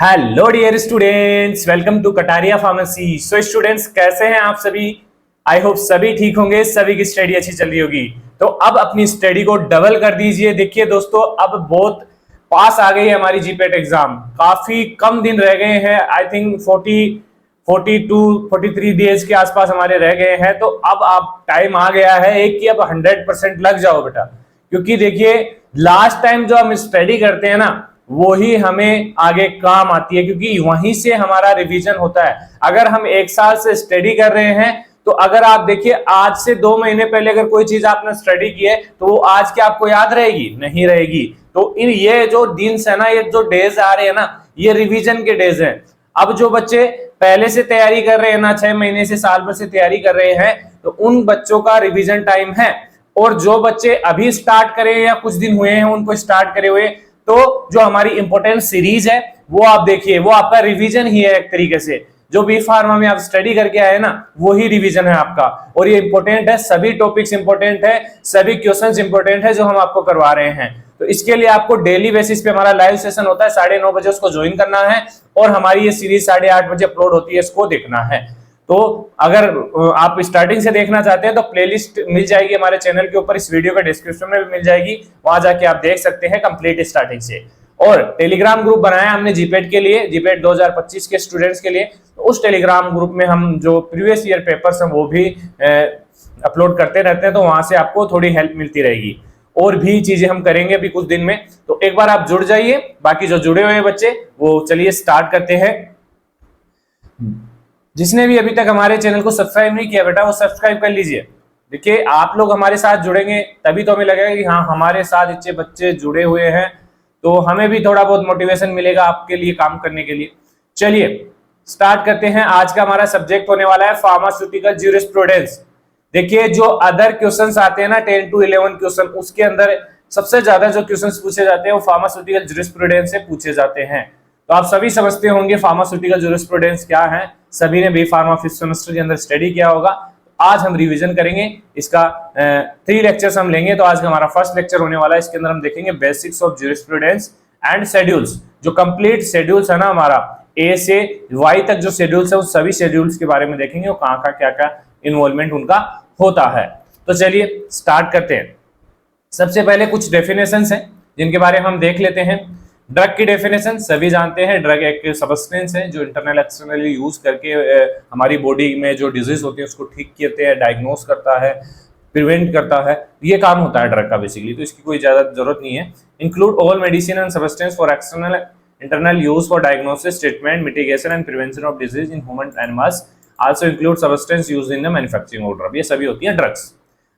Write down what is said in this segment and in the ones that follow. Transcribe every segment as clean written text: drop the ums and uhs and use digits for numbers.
Hello dear students, welcome to Kataria pharmacy. So students, कैसे हैं आप सभी? आई होप सभी ठीक होंगे, सभी की स्टडी अच्छी चल रही होगी। तो अब अपनी स्टडी को डबल कर दीजिए। देखिए दोस्तों, अब बहुत पास आ गई है हमारी जीपेट एग्जाम। काफी कम दिन रह गए हैं, आई थिंक 42-43 डेज के आसपास हमारे रह गए हैं। तो अब आप टाइम आ गया है एक कि अब 100% लग जाओ बेटा, क्योंकि देखिए लास्ट टाइम जो हम स्टडी करते हैं ना, वो ही हमें आगे काम आती है, क्योंकि वहीं से हमारा रिवीजन होता है। अगर हम एक साल से स्टडी कर रहे हैं तो अगर आप देखिए आज से 2 महीने पहले अगर कोई चीज आपने स्टडी की है तो वो आज के आपको याद रहेगी? नहीं रहेगी। तो इन ये जो दिन है ना, ये जो डेज आ रहे हैं ना, ये रिवीजन के डेज हैं। अब जो बच्चे पहले से तैयारी कर रहे हैं ना, 6 महीने से साल भर से तैयारी कर रहे हैं, तो उन बच्चों का रिवीजन टाइम है। और जो बच्चे अभी स्टार्ट करे या कुछ दिन हुए हैं उनको स्टार्ट करे हुए, तो जो हमारी इंपोर्टेंट सीरीज है वो आप देखिए, वो आपका रिवीजन ही है एक तरीके से। जो बी फार्मा में आप स्टडी करके आए ना, वो ही रिवीजन है आपका। और ये इंपॉर्टेंट है, सभी टॉपिक्स इंपॉर्टेंट है, सभी क्वेश्चंस इंपॉर्टेंट है जो हम आपको करवा रहे हैं। तो इसके लिए आपको डेली बेसिस पे हमारा लाइव सेशन होता है 9:30 बजे, उसको ज्वाइन करना है। और हमारी ये सीरीज 8:30 बजे अपलोड होती है, इसको देखना है। तो अगर आप स्टार्टिंग से देखना चाहते हैं तो प्लेलिस्ट मिल जाएगी हमारे चैनल के ऊपर, इस वीडियो का डिस्क्रिप्शन में भी मिल जाएगी, वहां जाके आप देख सकते हैं कंप्लीट स्टार्टिंग से। और टेलीग्राम ग्रुप बनाया हमने जीपेट के लिए, जीपेट 2025 के स्टूडेंट्स के लिए। तो उस टेलीग्राम ग्रुप में हम जो प्रीवियस ईयर पेपर्स हैं वो भी अपलोड करते रहते हैं, तो वहां से आपको थोड़ी हेल्प मिलती रहेगी। और भी चीजें हम करेंगे अभी कुछ दिन में, तो एक बार आप जुड़ जाइए। बाकी जो जुड़े हुए बच्चे, वो चलिए स्टार्ट करते हैं। जिसने भी अभी तक हमारे चैनल को सब्सक्राइब नहीं किया बेटा, वो सब्सक्राइब कर लीजिए। देखिए आप लोग हमारे साथ जुड़ेंगे तभी तो हमें लगेगा कि हाँ, हमारे साथ इतने बच्चे जुड़े हुए हैं, तो हमें भी थोड़ा बहुत मोटिवेशन मिलेगा आपके लिए काम करने के लिए। चलिए स्टार्ट करते हैं। आज का हमारा सब्जेक्ट होने वाला है फार्मास्यूटिकल ज्यूरिस्प्रूडेंस। देखिए जो अदर क्वेश्चंस आते हैं ना, 10 to 11 क्वेश्चन, उसके अंदर सबसे ज्यादा जो क्वेश्चंस पूछे जाते हैं वो फार्मास्यूटिकल ज्यूरिस्प्रूडेंस से पूछे जाते हैं। तो आप सभी समझते होंगे फार्मास्यूटिकल ज्यूरिस्प्रूडेंस क्या है, सभी ने बी फार्मा 5th सेमेस्टर के अंदर स्टडी किया होगा। आज हम रिवीजन करेंगे इसका, 3 लेक्चर्स हम लेंगे। तो आज का हमारा फर्स्ट लेक्चर होने वाला है, इसके अंदर हम देखेंगे basics of jurisprudence and schedules. जो कंप्लीट शेड्यूल्स है ना हमारा, ए से वाई तक जो शेड्यूल्स है, उस सभी शेड्यूल्स के बारे में देखेंगे और कहाँ का क्या क्या इन्वॉल्वमेंट उनका होता है। तो चलिए स्टार्ट करते हैं। सबसे पहले कुछ डेफिनेशंस हैं जिनके बारे में हम देख लेते हैं। ड्रग की डेफिनेशन सभी जानते हैं। ड्रग एक सब्सटेंस है जो इंटरनल एक्सटर्नली यूज करके हमारी बॉडी में जो डिजीज होती है उसको ठीक करते हैं, डायग्नोस करता है, प्रिवेंट करता है। ये काम होता है ड्रग का बेसिकली, तो इसकी कोई ज्यादा जरूरत नहीं है। Include all medicine and substance for external internal use for diagnosis, treatment, mitigation and prevention of disease in human animals. Also include substance use in the manufacturing of drug. ये सभी होती है ड्रग्स।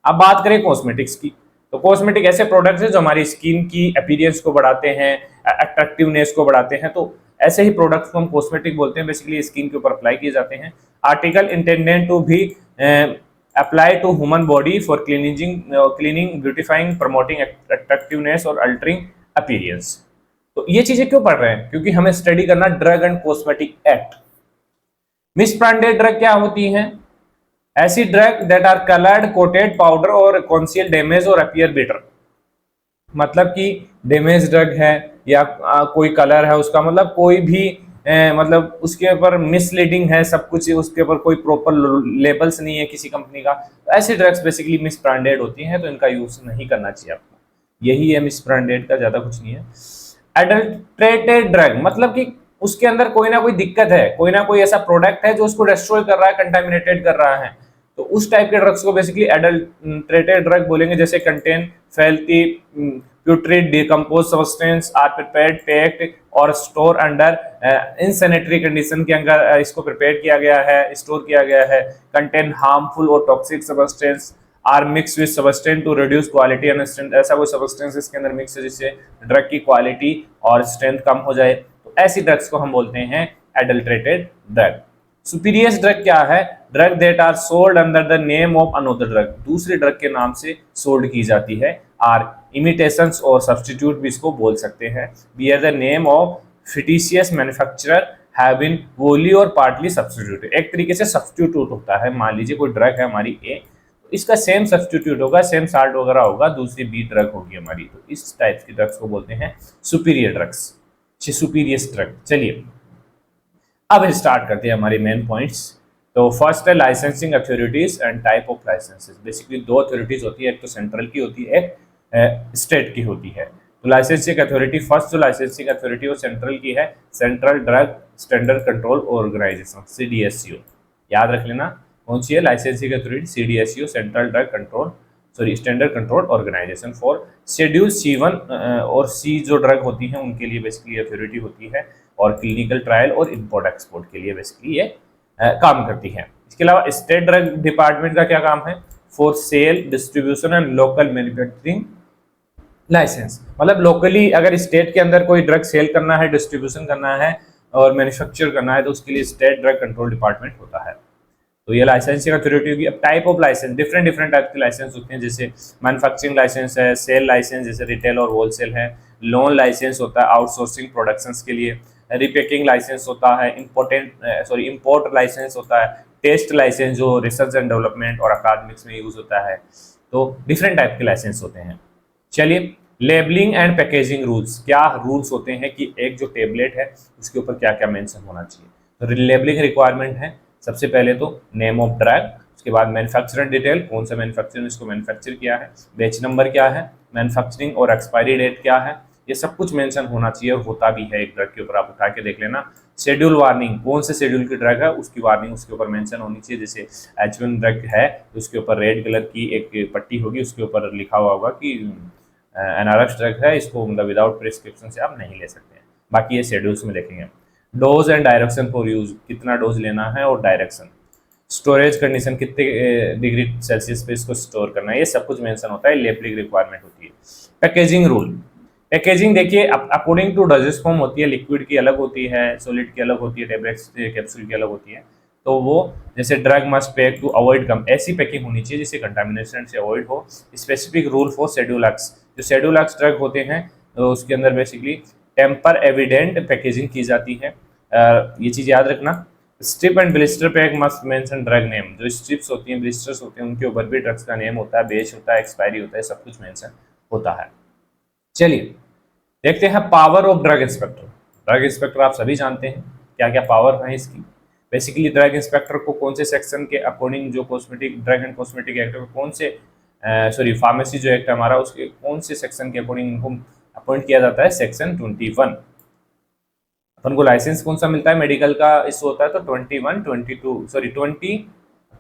अब बात करें कॉस्मेटिक्स की, तो cosmetic ऐसे प्रोडक्ट्स हैं जो हमारी स्किन की अपीयरेंस को बढ़ाते हैं, अट्रैक्टिवनेस को बढ़ाते हैं। तो ऐसे ही प्रोडक्ट्स को हम कॉस्मेटिक बोलते हैं। बेसिकली स्किन के ऊपर अप्लाई किए जाते हैं। Article intended to be apply to human body for cleaning, beautifying, promoting attractiveness और अल्टरिंग अपीयरेंस। तो ये चीजें क्यों पढ़ रहे हैं? क्योंकि हमें स्टडी करना drug and cosmetic act. Misbranded drug क्या होती है? ऐसी drug that are coloured, coated powder और कॉन्सियल डैमेज और अपीयर बेटर। मतलब कि डैमेज ड्रग है या कोई कलर है उसका, मतलब कोई भी मतलब उसके ऊपर मिसलीडिंग है सब कुछ, उसके ऊपर कोई प्रॉपर लेबल्स नहीं है किसी कंपनी का। तो ऐसी ड्रग्स बेसिकली मिस ब्रांडेड होती हैं, तो इनका यूज नहीं करना चाहिए आपको। यही है मिस ब्रांडेड का, ज्यादा कुछ नहीं है। एडल्ट्रेटेड ड्रग मतलब कि उसके अंदर कोई ना कोई दिक्कत है, कोई ना कोई ऐसा प्रोडक्ट है जो उसको डिस्ट्रॉय कर रहा है, कंटामिनेटेड कर रहा है। तो उस टाइप के ड्रग्स को बेसिकली एडल्ट्रेटेड ड्रग बोलेंगे। जैसे contain filthy, putrid, decompose substance, are prepared, packed और स्टोर अंडर इनसैनिटरी कंडीशन के अंदर इसको प्रिपेयर किया गया है, स्टोर किया गया है। कंटेन हार्मफुल और toxic substance are mix with substance to reduce quality and strength. ऐसा कोई सब्सटेंस इसके अंदर मिक्स है जिससे ड्रग की क्वालिटी और स्ट्रेंथ कम हो जाए। तो ऐसी ड्रग्स को हम बोलते हैं एडल्ट्रेटेड ड्रग। सुपीरियर ड्रग क्या है? Drug that are sold under the name of another drug, दूसरे ड्रग के नाम से सोल्ड की जाती है। आर इमिटेशंस और सब्स्टिट्यूट भी इसको बोल सकते हैं। Bear the name of fictitious manufacturer have been wholly और पार्टली सब्स्टिट्यूटेड। एक तरीके से सब्स्टिट्यूट होता है। मान लीजिए कोई ड्रग है हमारी ए, तो इसका सेम सब्स्टिट्यूट होगा, सेम साल्ट वगैरह होगा, दूसरी बी ड्रग होगी हमारी। तो इस टाइप की ड्रग्स को बोलते हैं सुपीरियर ड्रग्स, सुपीरियर ड्रग। चलिए अब स्टार्ट करते हैं हमारे मेन पॉइंट्स। तो फर्स्ट है licensing authorities and type of licences. Basically दो अथॉरिटीज होती है, एक तो सेंट्रल की होती है, एक स्टेट की होती है। तो लाइसेंसिंग अथॉरिटी, फर्स्ट जो लाइसेंसिंग अथॉरिटी वो सेंट्रल की है, central drug standard control organisation, CDSCO. याद रख लेना कौन सी है licensing authority, CDSCO, central drug control standard control organisation for schedule C1 और C जो ड्रग होती हैं उनके लिए बेसिकली अथॉरिटी होती है, और क्लिनिकल ट्रायल और इंपोर्ट एक्सपोर्ट के लिए बेसिकली ये काम करती है। इसके अलावा स्टेट ड्रग डिपार्टमेंट का क्या काम है, for sale distribution and local manufacturing licence. मतलब लोकली अगर स्टेट के अंदर कोई ड्रग सेल करना है, डिस्ट्रीब्यूशन करना है और मैन्युफैक्चर करना है तो उसके लिए स्टेट ड्रग कंट्रोल डिपार्टमेंट होता है। तो ये लाइसेंसिंग अथॉरिटी होगी। अब type of licence, different different type के लाइसेंस होते हैं, जैसे मैन्युफैक्चरिंग लाइसेंस है, सेल लाइसेंस जैसे रिटेल और होलसेल है, लोन लाइसेंस होता है आउटसोर्सिंग प्रोडक्शंस के लिए, रिपैकिंग लाइसेंस होता है, इंपोर्ट लाइसेंस होता है, टेस्ट लाइसेंस जो रिसर्च एंड डेवलपमेंट और अकादमिक्स में यूज होता है। तो डिफरेंट टाइप के लाइसेंस होते हैं। चलिए, लेबलिंग एंड पैकेजिंग रूल्स, क्या रूल्स होते हैं कि एक जो टेबलेट है उसके ऊपर क्या क्या मेंशन होना चाहिए। तो लेबलिंग रिक्वायरमेंट है सबसे पहले तो नेम ऑफ ड्रग, उसके बाद मैन्युफैक्चरर डिटेल, कौन सा मैन्युफैक्चरर ने इसको मैन्युफैक्चर किया है, बैच नंबर क्या है, मैन्युफैक्चरिंग और एक्सपायरी डेट क्या है, ये सब कुछ मेंशन होना चाहिए और होता भी है एक ड्रग के ऊपर। आप उठा के देख लेना। शेड्यूल वार्निंग, कौन से शेड्यूल की ड्रग है उसकी वार्निंग उसके ऊपर मेंशन होनी चाहिए। जैसे H1 ड्रग है तो उसके ऊपर रेड कलर की एक पट्टी होगी, उसके ऊपर लिखा हुआ होगा कि एनारक्स ड्रग है, इसको मतलब विदाउट प्रिस्क्रिप्शन से आप नहीं ले सकते हैं। बाकी ये शेड्यूल्स में देखेंगे। Dose and direction for use, कितना डोज लेना है और डायरेक्शन, स्टोरेज कंडीशन कितने डिग्री सेल्सियस पे इसको स्टोर करना है, ये सब कुछ मेंशन होता है, लेबलिंग रिक्वायरमेंट होती है। पैकेजिंग रूल, पैकेजिंग देखिए अकॉर्डिंग टू डोजेज फॉर्म होती है, लिक्विड की अलग होती है, सॉलिड की अलग होती है, टेबलेट्स कैप्सूल की अलग होती है। तो वो जैसे drug must pack to avoid come, ऐसी पैकिंग होनी चाहिए जिससे कंटामिनेशन से अवॉइड हो। Specific rule for schedule X, जो शेड्यूल एक्स ड्रग होते हैं तो उसके अंदर बेसिकली टेम्पर एविडेंट पैकेजिंग की जाती है। ये चीज़ याद रखना। Strip and blister pack must mention drug name, जो स्ट्रिप्स होती हैं, ब्लिस्टर्स होते हैं, उनके ऊपर भी ड्रग्स का नेम होता है, बेच होता है, एक्सपायरी होता है, सब कुछ मेंशन होता है। चलिए देखते हैं power of drug inspector. Drug inspector आप सभी जानते हैं क्या क्या पावर है इसकी। बेसिकली ड्रग इंस्पेक्टर को कौन से सेक्शन के अकॉर्डिंग, जो cosmetic drug and cosmetic act में कौन से फार्मेसी जो एक्ट है हमारा, उसके कौन से सेक्शन के अकॉर्डिंग इनको अपॉइंट किया जाता है, सेक्शन 21। अपन को लाइसेंस कौन सा मिलता है मेडिकल का इशू होता है तो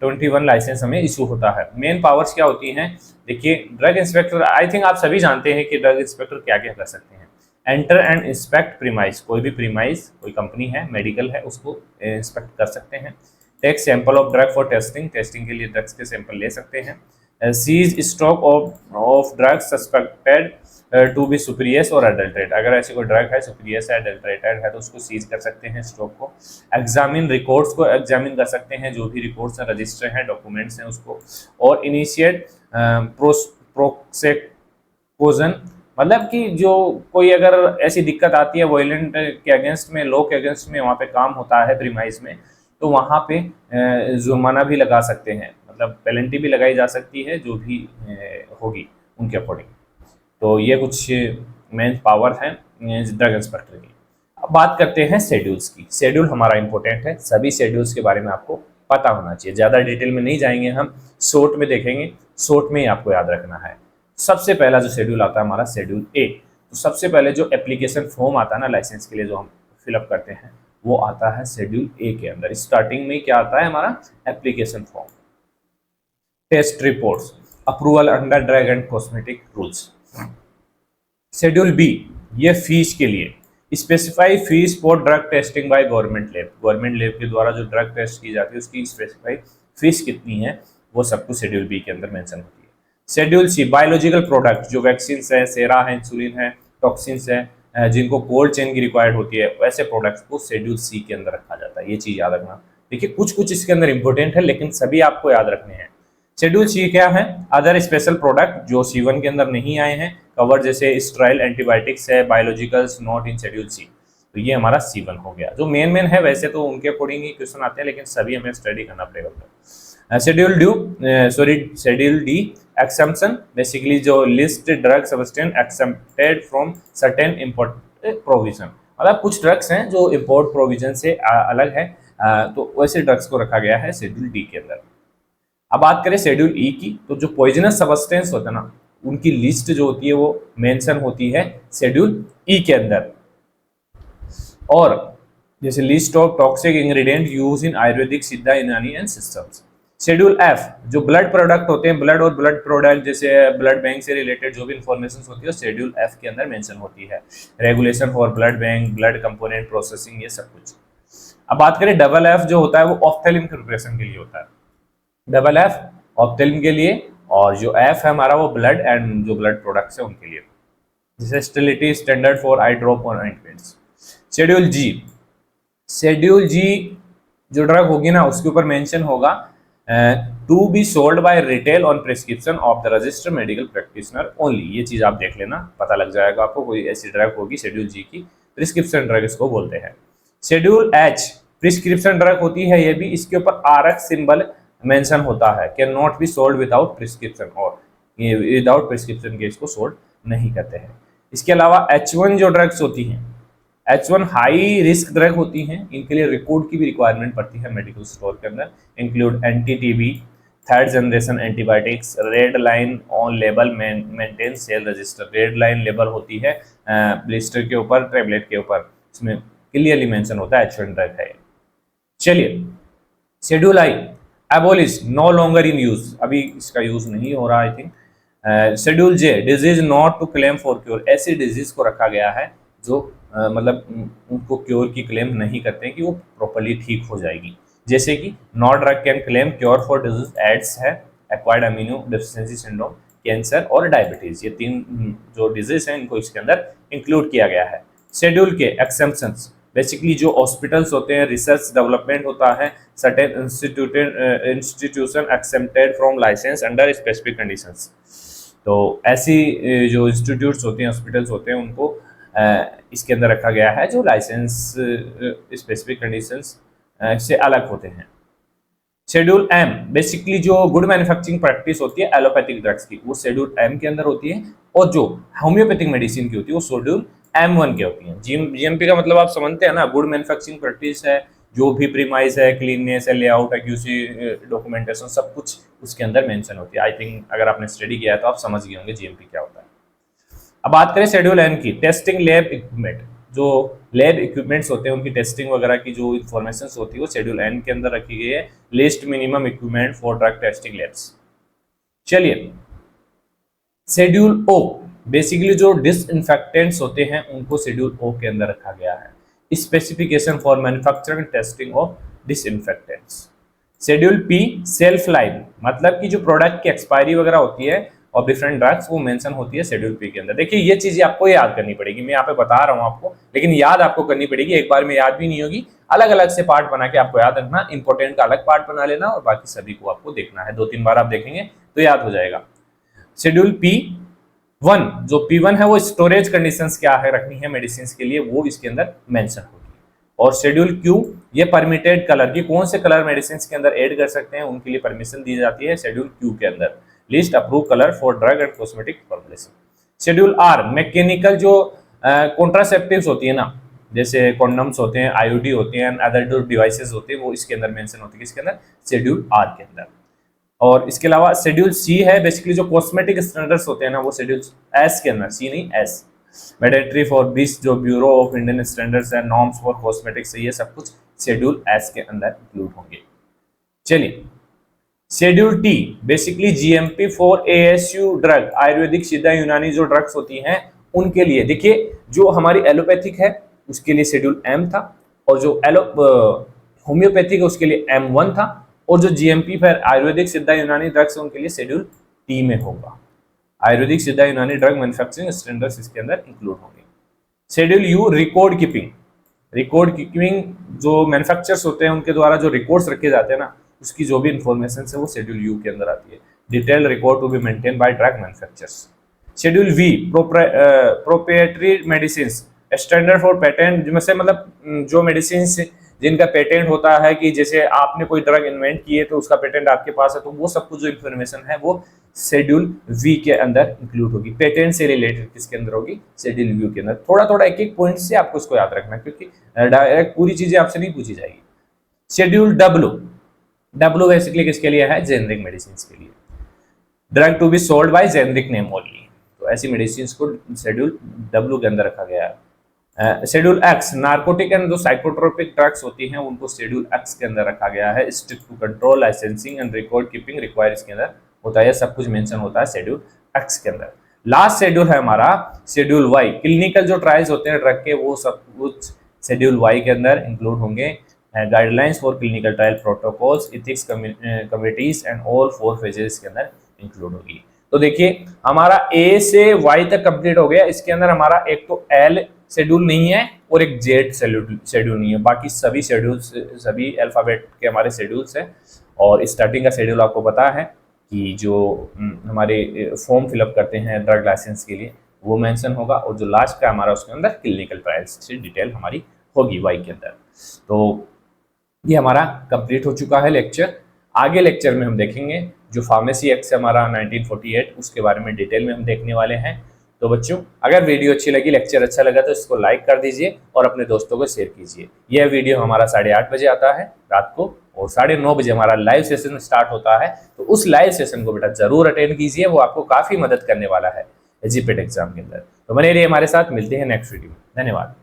21 लाइसेंस हमें इशू होता है। मेन पावर्स क्या होती हैं, देखिए ड्रग इंस्पेक्टर, आई थिंक आप सभी जानते हैं कि ड्रग इंस्पेक्टर क्या क्या कर सकते हैं। एंटर एंड इंस्पेक्ट प्रीमाइस, कोई भी प्रीमाइस, कोई कंपनी है मेडिकल है उसको इंस्पेक्ट कर सकते हैं। Take sample of drug for testing, testing के लिए ड्रग्स के सैंपल ले सकते हैं। Seize stock of drugs suspected to be spurious और अडल्ट्रेट, अगर ऐसी कोई ड्रग है सुपीरियस है, अडल्ट्रेटेड है तो उसको सीज कर सकते हैं स्टॉक को। एग्जामिन रिकॉर्ड्स को एग्जामिन कर सकते हैं, जो भी रिकॉर्ड्स हैं, रजिस्टर हैं, डॉक्यूमेंट्स हैं उसको। और इनिशिएट प्रोसेक्यूशन, मतलब कि जो कोई अगर ऐसी दिक्कत आती है वायलेंट के अगेंस्ट में, लॉ के अगेंस्ट में वहाँ पे काम होता है प्रीमाइस में, तो वहाँ पे जुर्माना भी लगा सकते हैं, मतलब पेनल्टी भी लगाई जा सकती है जो भी होगी उनके अकॉर्डिंग। तो ये कुछ मेन पावर है ड्रग इंस्पेक्टर की। अब बात करते हैं शेड्यूल्स की। शेड्यूल हमारा इंपॉर्टेंट है, सभी शेड्यूल्स के बारे में आपको पता होना चाहिए, ज़्यादा डिटेल में नहीं जाएंगे, हम शॉर्ट में देखेंगे, शॉर्ट में ही आपको याद रखना है। सबसे पहला जो शेड्यूल आता है हमारा शेड्यूल ए। तो सबसे पहले जो एप्लीकेशन फॉर्म आता है ना लाइसेंस के लिए, जो हम फिलअप करते हैं, वो आता है शेड्यूल ए के अंदर। स्टार्टिंग में क्या आता है हमारा, application form, test reports, approval under drug and cosmetic rules. Schedule B, ये फीस के लिए, specify fees for drug testing by government lab, government lab के द्वारा जो ड्रग टेस्ट की जाती है उसकी स्पेसिफाई फीस कितनी है, वो सब कुछ शेड्यूल बी के अंदर मेंशन होती है। शेड्यूल सी, बायोलॉजिकल प्रोडक्ट, जो वैक्सीन है, सेरा है, इंसुलिन है, टॉक्सिन्स है, जिनको कोल्ड चेन की रिक्वायर्ड होती है, वैसे प्रोडक्ट्स को शेड्यूल सी के अंदर रखा जाता है। ये चीज याद रखना। देखिए कुछ कुछ इसके अंदर इंपॉर्टेंट है लेकिन सभी आपको याद रखने हैं। शेड्यूल सी क्या है, अदर स्पेशल प्रोडक्ट जो C1 के अंदर नहीं आए हैं कवर, जैसे स्टेरॉइड एंटीबायोटिक्स है, biologicals not in schedule C, तो ये हमारा C1 हो गया। जो मेन है वैसे तो उनके अकॉर्डिंग ही क्वेश्चन आते हैं लेकिन सभी हमें स्टडी करना पड़ेगा। शेड्यूल डी, एक्सेम्पशन, बेसिकली जो list drug substance accepted from certain important provision, मतलब कुछ ड्रग्स हैं जो इम्पोर्ट प्रोविजन से अलग है, तो वैसे ड्रग्स को रखा गया है शेड्यूल डी के अंदर। अब बात करें शेड्यूल ई की, तो जो पॉइजनस सब्सटेंस होता है ना, उनकी लिस्ट जो होती है वो मेंशन होती है शेड्यूल ई के अंदर। और जैसे list of toxic ingredient use in Ayurvedic, सिद्धा, यूनानी एंड सिस्टम्स। शेड्यूल एफ जो ब्लड प्रोडक्ट होते हैं, ब्लड और ब्लड प्रोडक्ट जैसे ब्लड बैंक से रिलेटेड जो भी इंफॉर्मेशन होती है शेड्यूल एफ के अंदर मेंशन होती है। Regulation for blood bank, blood component processing, ये सब कुछ। अब बात करें डबल एफ जो होता है वो ऑफ्थेल्मिक प्रिपरेशन के लिए होता है। डबल एफ ऑफ्थेल्म के लिए, और जो एफ है हमारा वो ब्लड एंड जो ब्लड प्रोडक्ट्स है उनके लिए, जैसे sterility standard for eye drop और ointments. Schedule G, schedule G जो ड्रग होगी ना उसके ऊपर मेंशन होगा to be sold by retail on prescription of the registered medical practitioner only. ये चीज आप देख लेना, पता लग जाएगा आपको, कोई ऐसी ड्रग होगी शेड्यूल जी की, प्रिस्क्रिप्शन ड्रग इसको बोलते हैं। शेड्यूल एच प्रिस्क्रिप्शन ड्रग होती है ये भी, इसके ऊपर आरएक्स सिंबल मेंशन होता है, can not be sold without prescription, और ये विदाउट प्रिस्क्रिप्शन के इसको सोल्ड नहीं करते हैं। इसके अलावा H1 जो ड्रग्स होती हैं, H1 हाई रिस्क ड्रग होती हैं, इनके लिए रिकॉर्ड की भी रिक्वायरमेंट पड़ती है मेडिकल स्टोर के अंदर, include anti TB, third generation antibiotics, red line on label maintain cell register. Red line label होती है ब्लिस्टर के ऊपर, टैबलेट के ऊपर, इसमें क्लियरली मेंशन होता है H1 ड्रग है। चलिए schedule I, abolish, no longer in use, अभी इसका यूज नहीं हो रहा I think. Schedule J, disease not to claim for cure, ऐसी डिजीज को रखा गया है जो मतलब उनको क्योर की क्लेम नहीं करते हैं कि वो प्रॉपर्ली ठीक हो जाएगी, जैसे कि no drug can claim cure for disease AIDS है, acquired immuno deficiency syndrome, cancer और डायबिटीज, ये तीन जो डिजीज हैं इनको इसके अंदर इंक्लूड किया गया है। शेड्यूल के एक्सेप्शंस, बेसिकली जो हॉस्पिटल्स होते हैं, रिसर्च डेवलपमेंट होता है, certain institution accepted from licence under specific conditions, तो ऐसी जो इंस्टीट्यूट्स होते हैं, हॉस्पिटल्स होते हैं, उनको इसके अंदर रखा गया है जो लाइसेंस स्पेसिफिक कंडीशंस से अलग होते हैं। शेड्यूल एम, बेसिकली जो गुड मैन्युफैक्चरिंग प्रैक्टिस होती है एलोपैथिक ड्रग्स की, वो शेड्यूल एम के अंदर होती है, और जो होम्योपैथिक मेडिसिन की होती है वो शेड्यूल M1 की होती है। GMP का मतलब आप समझते हैं ना, गुड मैन्युफैक्चरिंग प्रैक्टिस है, जो भी प्रीमाइस है, क्लीननेस है, लेआउट है, QC डॉक्यूमेंटेशन, सब कुछ उसके अंदर मेंशन होती है। आई थिंक अगर आपने स्टडी किया है तो आप समझ गए होंगे GMP क्या होता है। अब बात करें शेड्यूल एन की, टेस्टिंग लैब इक्विपमेंट, जो लैब इक्विपमेंट्स होते हैं उनकी टेस्टिंग वगैरह की जो इन्फॉर्मेशन होती है वो शेड्यूल एन के अंदर रखी गई है, list minimum equipment for drug testing labs. चलिए शेड्यूल ओ, बेसिकली जो डिसइंफेक्टेंट्स होते हैं उनको शेड्यूल ओ के अंदर रखा गया है, specification for manufacturing testing of disinfectants. Schedule P, self life, मतलब कि जो प्रोडक्ट की एक्सपायरी वगैरह होती है और डिफरेंट ड्रग्स वो मेंशन होती है शेड्यूल पी के अंदर। देखिए ये चीजें आपको याद करनी पड़ेगी, मैं यहाँ पे बता रहा हूँ आपको, लेकिन याद आपको करनी पड़ेगी, एक बार में याद भी नहीं होगी, अलग अलग से पार्ट बना के आपको याद रखना, इंपॉर्टेंट का अलग पार्ट बना लेना और बाकी सभी को आपको देखना है, 2-3 बार आप देखेंगे तो याद हो जाएगा। शेड्यूल P1, जो P1 है वो स्टोरेज कंडीशंस क्या है रखनी है मेडिसिन के लिए, वो इसके अंदर मेंशन होगी। और शेड्यूल Q, ये परमिटेड कलर, की कौन से कलर मेडिसिन के अंदर ऐड कर सकते हैं उनके लिए परमिशन दी जाती है शेड्यूल Q के अंदर, list approve colour for drug and cosmetic formulation. Schedule R, mechanical जो कॉन्ट्रासेप्टिव्स होती है ना, जैसे कॉन्डम्स होते हैं, IUD होते हैं, अदर जो डिवाइसेस होते हैं, वो इसके अंदर मेंशन होती है, इसके अंदर शेड्यूल R के अंदर। और इसके अलावा शेड्यूल C है, बेसिकली जो कॉस्मेटिक स्टैंडर्ड्स होते हैं ना वो शेड्यूल S के अंदर, C नहीं S, मैंडेटरी फॉर दिस जो ब्यूरो ऑफ इंडियन स्टैंडर्ड्स है, नॉर्म्स फॉर कॉस्मेटिक्स, ये सब कुछ शेड्यूल S के अंदर इंक्लूड होंगे। चलिए schedule T, basically GMP for ASU drug, Ayurvedic, सिद्धा, यूनानी जो ड्रग्स होती हैं उनके लिए। देखिए जो हमारी एलोपैथिक है उसके लिए शेड्यूल M था, और जो होम्योपैथिक है उसके लिए M1 था, और जो GMP फॉर आयुर्वेदिक, सिद्धा, यूनानी ड्रग्स है उनके लिए शेड्यूल T में होगा। आयुर्वेदिक, सिद्धा, यूनानी ड्रग मैन्युफैक्चरिंग स्टैंडर्ड्स इसके अंदर इंक्लूड होंगे। Schedule U, record keeping, record keeping जो मैन्युफैक्चरर्स होते हैं उनके द्वारा जो रिकॉर्ड्स रखे जाते हैं ना, उसकी जो भी इंफॉर्मेशन है वो शेड्यूल U के अंदर आती है, detail record to be maintain by drug manufacturers. Schedule V, proprietary medicine, standard for patent, मतलब जो मेडिसिन जिनका पेटेंट होता है, कि जैसे आपने कोई ड्रग इन्वेंट की है तो उसका पेटेंट आपके पास है, तो वो सब कुछ जो इन्फॉर्मेशन है वो शेड्यूल वी के अंदर इंक्लूड होगी। पेटेंट से रिलेटेड किसके अंदर होगी? शेड्यूल वी के अंदर। थोड़ा थोड़ा एक एक पॉइंट से आपको इसको याद रखना है, क्योंकि डायरेक्ट पूरी चीजें आपसे नहीं पूछी जाएगी। शेड्यूल डब्ल्यू, डब्ल्यू बेसिकली किसके लिए है? जेनरिक मेडिसिन के लिए। Drug to be sold by generic name only, तो ऐसी मेडिसिन को शेड्यूल डब्ल्यू के अंदर रखा गया है। शेड्यूल एक्स, नार्कोटिक एंड जो साइकोट्रोपिक ड्रग्स होती हैं उनको शेड्यूल एक्स के अंदर रखा गया है। Strict to control, licensing and record keeping require इसके अंदर होता है। सब कुछ मेंशन होता है शेड्यूल एक्स के अंदर। लास्ट शेड्यूल है हमारा शेड्यूल वाई। क्लिनिकल जो ट्रायल्स होते हैं ड्रग के, वो सब कुछ शेड्यूल वाई के अंदर इंक्लूड होंगे। Guidelines for clinical trial protocols, ethics committees and all 4 phases के अंदर इंक्लूड होगी। तो देखिए हमारा ए से वाई तक कंप्लीट हो गया। इसके अंदर हमारा एक तो एल शेड्यूल नहीं है और एक जेड शेड्यूल नहीं है, बाकी सभी शेड्यूल्स, सभी अल्फाबेट के हमारे शेड्यूल्स हैं। और स्टार्टिंग का शेड्यूल आपको पता है कि जो हमारे फॉर्म फिलअप करते हैं ड्रग लाइसेंस के लिए वो मेंशन होगा, और जो लास्ट का हमारा उसके अंदर क्लिनिकल ट्रायल्स से डिटेल हमारी होगी वाई के अंदर। तो ये हमारा कंप्लीट हो चुका है लेक्चर। आगे लेक्चर में हम देखेंगे जो फार्मेसी एक्ट है हमारा 1948, उसके बारे में डिटेल में हम देखने वाले हैं। तो बच्चों, अगर वीडियो अच्छी लगी, लेक्चर अच्छा लगा तो इसको लाइक कर दीजिए और अपने दोस्तों को शेयर कीजिए। यह वीडियो हमारा 8:30 बजे आता है रात को, और 9:30 बजे हमारा लाइव सेशन स्टार्ट होता है। तो उस लाइव सेशन को बेटा जरूर अटेंड कीजिए, वो आपको काफी मदद करने वाला है जीपेट एग्जाम के अंदर। तो बने रहिए हमारे साथ, मिलते हैं नेक्स्ट वीडियो में। धन्यवाद।